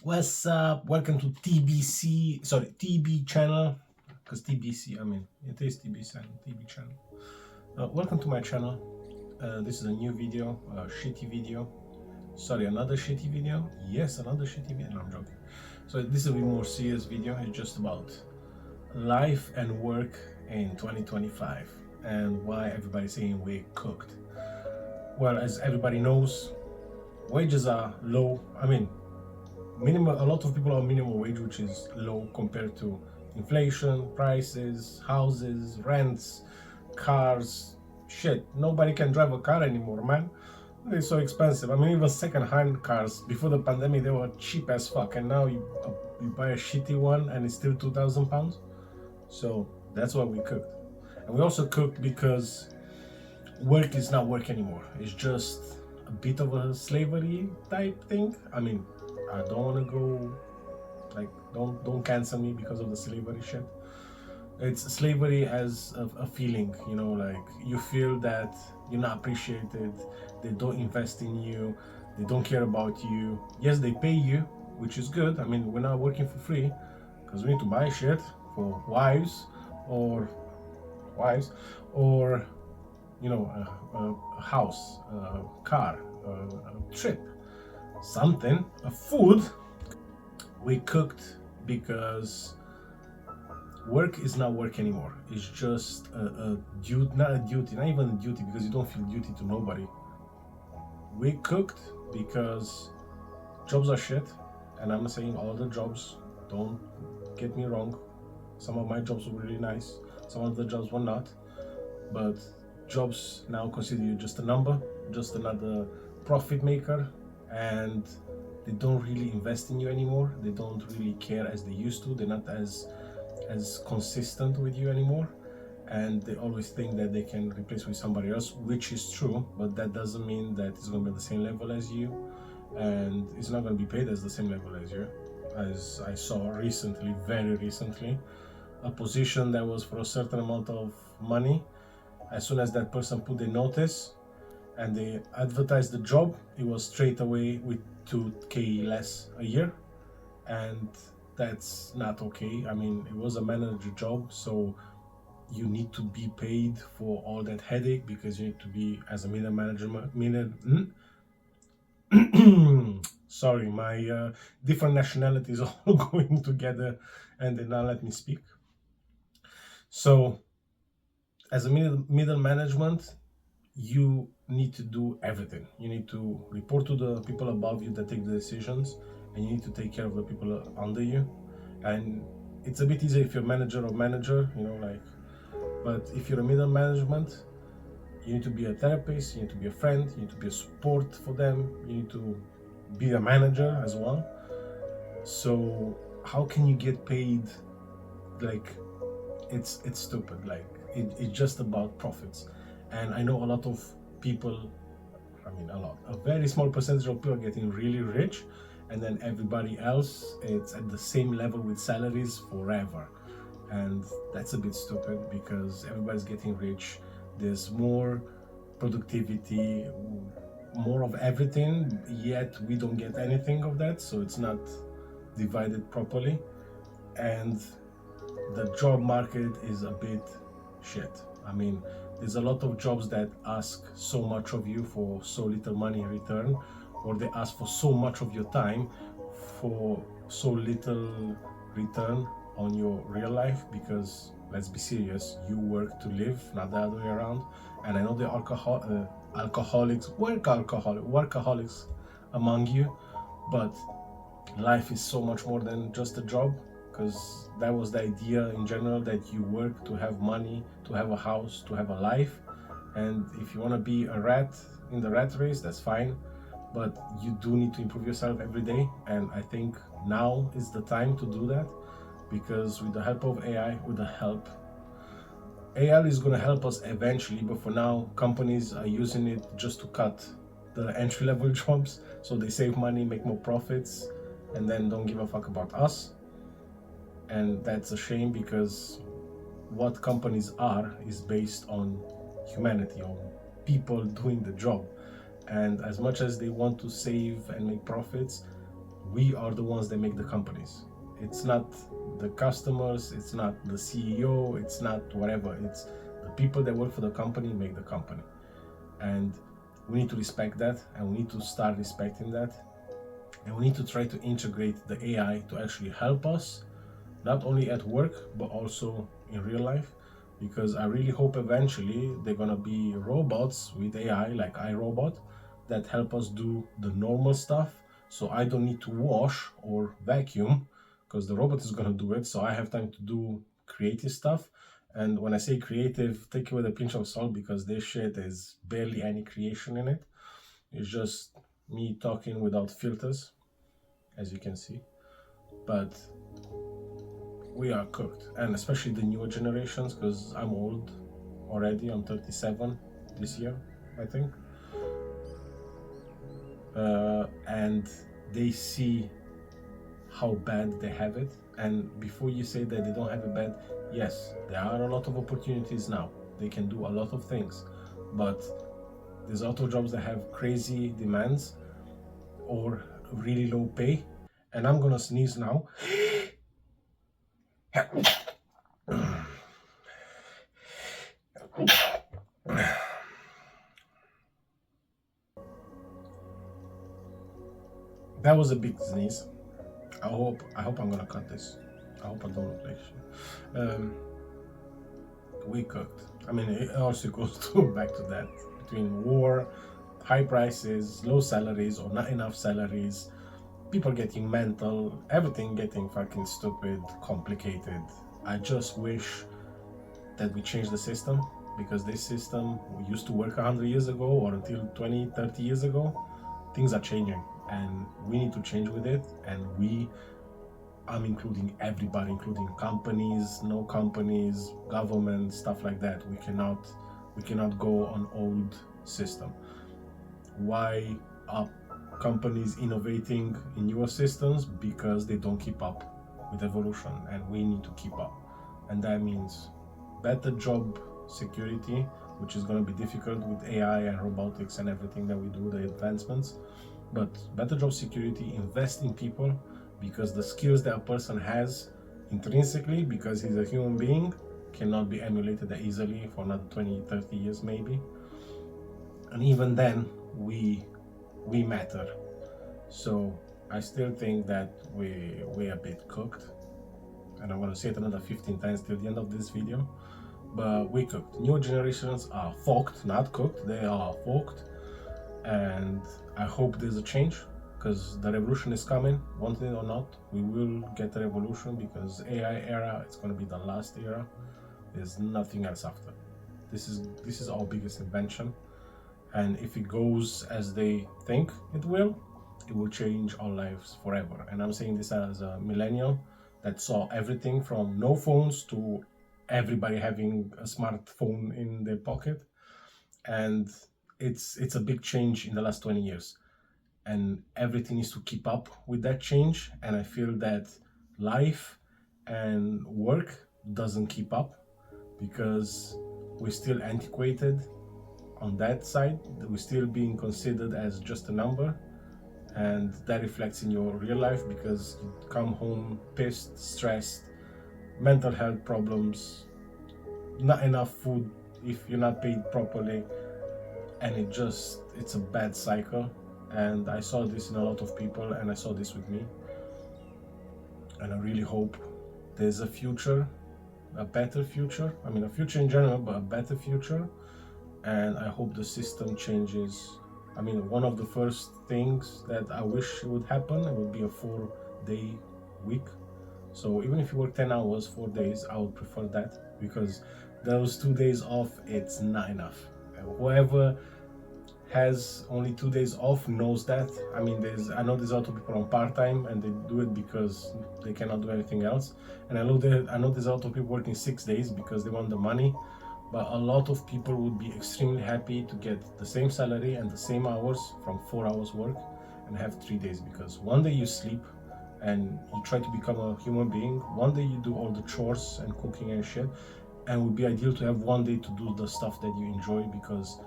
What's up? Welcome to TB channel, because TBC, I mean, it is TBC and TB channel. Welcome to my channel. This is a new video, a shitty video. Sorry, another shitty video. Yes, another shitty video. No, I'm joking. So this is a bit more serious video. It's just about life and work in 2025 and why everybody's saying we're cooked. Well, as everybody knows, wages are low. I mean, minimum, a lot of people are minimum wage, which is low compared to inflation, prices, houses, rents, cars. Shit, nobody can drive a car anymore, man. They're so expensive. I mean, even second-hand cars before the pandemic they were cheap as fuck, and now you buy a shitty one and it's still £2,000. So that's why we cooked, and we also cooked because work is not work anymore. It's just a bit of a slavery type thing. I mean, I don't want to go like don't cancel me because of the slavery shit. It's slavery as a feeling, like you feel that you're not appreciated. They don't invest in you. They don't care about you. Yes, they pay you, which is good. I mean, we're not working for free because we need to buy shit for or wives, or a house, a car, a trip, something, a food. We cooked because work is not work anymore. It's just a duty, not a duty, not even a duty, because you don't feel duty to nobody. We cooked because jobs are shit, and I'm not saying all the jobs. Don't get me wrong. Some of my jobs were really nice. Some of the jobs were not. But jobs now consider you just a number, just another profit maker, and they don't really invest in you anymore. They don't really care as they used to. They're not as consistent with you anymore, and they always think that they can replace with somebody else, which is true, but that doesn't mean that it's going to be at the same level as you, and it's not going to be paid as the same level as you. As I saw recently, very recently, a position that was for a certain amount of money, as soon as that person put the notice and they advertised the job, it was straight away with 2k less a year, and that's not okay. I mean, it was a manager job, so you need to be paid for all that headache, because you need to be as a middle manager. Sorry, my different nationalities all going together, and they not let me speak. So, as a middle management, you need to do everything. You need to report to the people above you that take the decisions, and you need to take care of the people under you. And it's a bit easier if you're manager or manager, but if you're a middle management, you need to be a therapist, you need to be a friend, you need to be a support for them, you need to be a manager as well. So how can you get paid? Like, it's stupid. Like, it's just about profits. And I know a lot of people, I mean, a very small percentage of people are getting really rich, and then everybody else, it's at the same level with salaries forever. And that's a bit stupid, because everybody's getting rich. There's more productivity, more of everything, yet we don't get anything of that, so it's not divided properly. And the job market is a bit shit. I mean, there's a lot of jobs that ask so much of you for so little money in return, or they ask for so much of your time for so little return on your real life. Because let's be serious, you work to live, not the other way around. And I know the workaholics among you, but life is so much more than just a job, because that was the idea in general, that you work to have money, to have a house, to have a life. And if you want to be a rat in the rat race, that's fine, but you do need to improve yourself every day. And I think now is the time to do that, because with the help of AI is going to help us eventually, but for now, companies are using it just to cut the entry-level jobs, so they save money, make more profits, and then don't give a fuck about us. And that's a shame, because what companies are is based on humanity, on people doing the job. And as much as they want to save and make profits, we are the ones that make the companies. It's not the customers, it's not the CEO, it's not whatever. It's the people that work for the company make the company. And we need to respect that, and we need to start respecting that. And we need to try to integrate the AI to actually help us, not only at work, but also in real life. Because I really hope eventually they're gonna be robots with AI, like iRobot, that help us do the normal stuff. So I don't need to wash or vacuum, because the robot is gonna do it. So I have time to do creative stuff. And when I say creative, take it with a pinch of salt, because this shit is barely any creation in it. It's just me talking without filters, as you can see. But we are cooked, and especially the newer generations, because I'm old already. I'm 37 this year, I think. And they see how bad they have it. And before you say that they don't have it bad, yes, there are a lot of opportunities now. They can do a lot of things, but there's auto jobs that have crazy demands or really low pay. And I'm gonna sneeze now. That was a big sneeze. I hope I'm gonna cut this. I hope I don't look like shit. We cooked. I mean, it also goes back to that, between war, high prices, low salaries or not enough salaries, people getting mental, everything getting fucking stupid, complicated. I just wish that we change the system, because this system used to work 100 years ago, or until 20, 30 years ago. Things are changing, and we need to change with it. And I'm including everybody, including companies, no companies, government, stuff like that. We cannot go on old system. Why are companies innovating in newer systems? Because they don't keep up with evolution, and we need to keep up. And that means better job security, which is going to be difficult with AI and robotics and everything that we do, the advancements. But better job security, invest in people, because the skills that a person has intrinsically, because he's a human being, cannot be emulated that easily for another 20, 30 years maybe. And even then, we matter. So I still think that we're a bit cooked. And I'm going to say it another 15 times till the end of this video. But we cooked. New generations are fucked, not cooked. They are fucked. And I hope there's a change, because the revolution is coming. Want it or not, we will get a revolution, because AI era, it's going to be the last era. There's nothing else after. This is our biggest invention. And if it goes as they think it will change our lives forever. And I'm saying this as a millennial that saw everything from no phones to everybody having a smartphone in their pocket. And it's a big change in the last 20 years. And everything needs to keep up with that change. And I feel that life and work doesn't keep up, because we're still antiquated on that side. We're still being considered as just a number. And that reflects in your real life, because you come home pissed, stressed, mental health problems, not enough food if you're not paid properly, and it's a bad cycle. And I saw this in a lot of people, and I saw this with me. And I really hope there's a future, a better future. I mean, a future in general, but a better future. And I hope the system changes. I mean, one of the first things that I wish would happen, it would be a 4-day week. So even if you work 10 hours, 4 days, I would prefer that, because those 2 days off, it's not enough. Whoever has only 2 days off knows that. I mean, I know there's a lot of people on part-time, and they do it because they cannot do anything else. And I know there's a lot of people working 6 days because they want the money. But a lot of people would be extremely happy to get the same salary and the same hours from 4 hours work, and have 3 days, because one day you sleep and you try to become a human being. One day you do all the chores and cooking and shit, and it would be ideal to have one day to do the stuff that you enjoy, because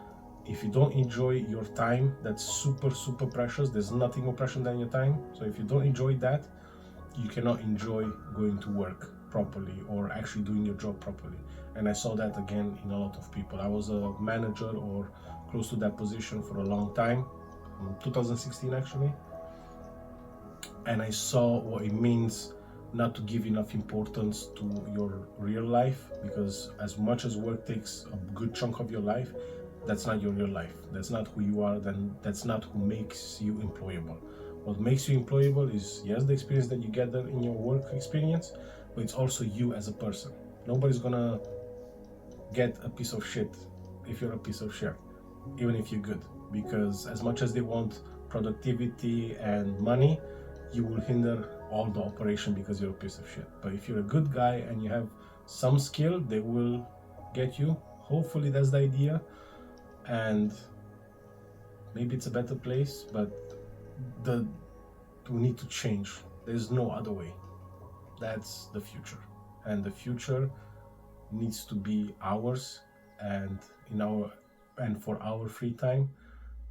If you don't enjoy your time, that's super, super precious. There's nothing more precious than your time. So if you don't enjoy that, you cannot enjoy going to work properly or actually doing your job properly. And I saw that again in a lot of people. I was a manager or close to that position for a long time, 2016 actually, and I saw what it means not to give enough importance to your real life, because as much as work takes a good chunk of your life, that's not your real life. That's not who you are. Then that's not who makes you employable. What makes you employable is, yes, the experience that you gather in your work experience, but it's also you as a person. Nobody's gonna get a piece of shit if you're a piece of shit, even if you're good, because as much as they want productivity and money, you will hinder all the operation because you're a piece of shit. But if you're a good guy and you have some skill, they will get you. Hopefully that's the idea, and maybe it's a better place, but the we need to change. There's no other way. That's the future, and the future needs to be ours, and in our and for our free time,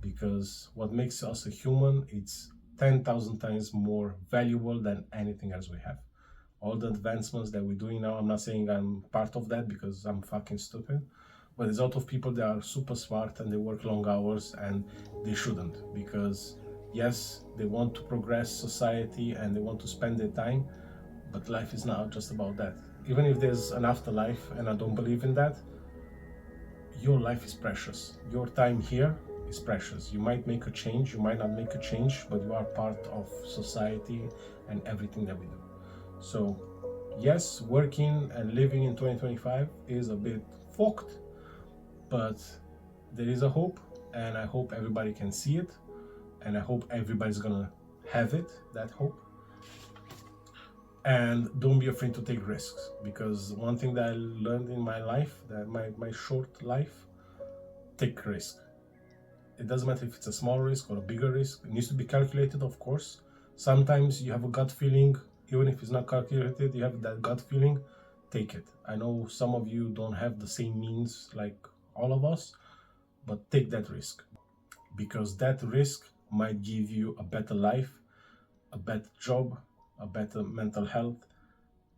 because what makes us a human, it's 10,000 times more valuable than anything else we have. All the advancements that we're doing now, I'm not saying I'm part of that because I'm fucking stupid, but there's a lot of people that are super smart and they work long hours, and they shouldn't, because yes, they want to progress society and they want to spend their time, but life is not just about that. Even if there's an afterlife, and I don't believe in that, your life is precious. Your time here is precious. You might make a change, you might not make a change, but you are part of society and everything that we do. So yes, working and living in 2025 is a bit fucked, but there is a hope, and I hope everybody can see it, and I hope everybody's gonna have it, that hope. And don't be afraid to take risks, because one thing that I learned in my life, that my short life, take risk. It doesn't matter if it's a small risk or a bigger risk. It needs to be calculated, of course. Sometimes you have a gut feeling, even if it's not calculated, you have that gut feeling, take it. I know some of you don't have the same means like all of us, but take that risk, because that risk might give you a better life, a better job, a better mental health,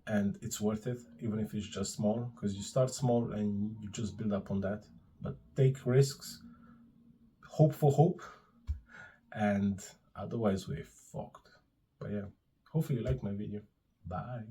and it's worth it, even if it's just small, because you start small and you just build up on that. But take risks, hope for hope, and otherwise we're fucked. But yeah, hopefully you like my video. Bye.